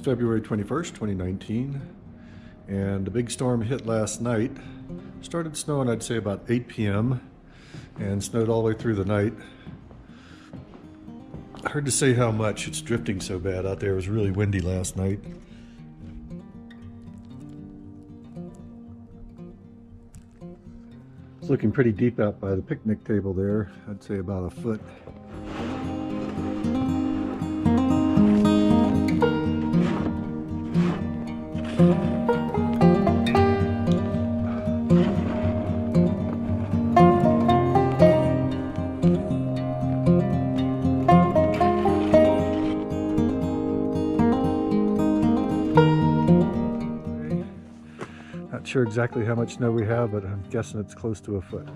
February 21st, 2019, and the big storm hit last night. Started snowing, I'd say, about 8 p.m. and snowed all the way through the night. Hard to say how much. It's drifting so bad out there. It was really windy last night. It's looking pretty deep out by the picnic table there. I'd say about a foot. Not sure exactly how much snow we have, but I'm guessing it's close to a foot.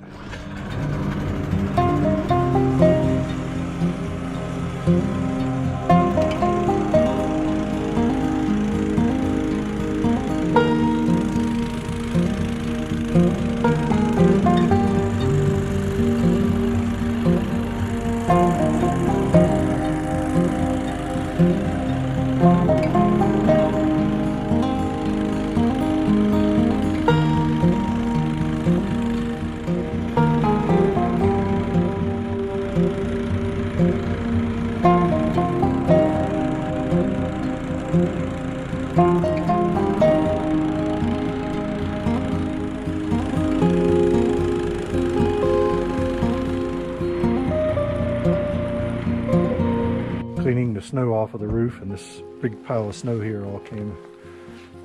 Cleaning the snow off of the roof, and this big pile of snow here all came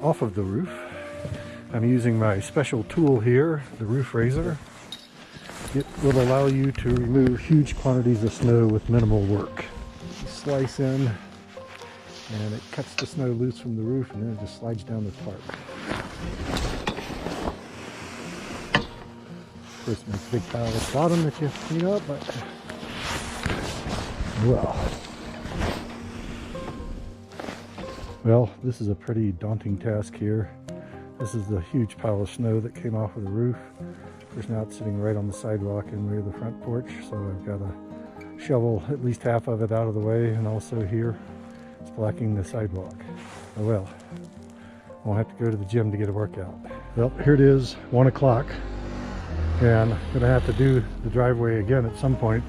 off of the roof. I'm using my special tool here, the roof raiser. It will allow you to remove huge quantities of snow with minimal work. You slice in and it cuts the snow loose from the roof, and then it just slides down the tarp. Of course, it makes a big pile at the bottom that you clean up, but well, this is a pretty daunting task here. This is the huge pile of snow that came off of the roof. Of course, now it's sitting right on the sidewalk and near the front porch, so I've got to shovel at least half of it out of the way, and also here it's blocking the sidewalk. Oh well, I won't have to go to the gym to get a workout. Well, here it is, 1 o'clock, and I'm going to have to do the driveway again at some point.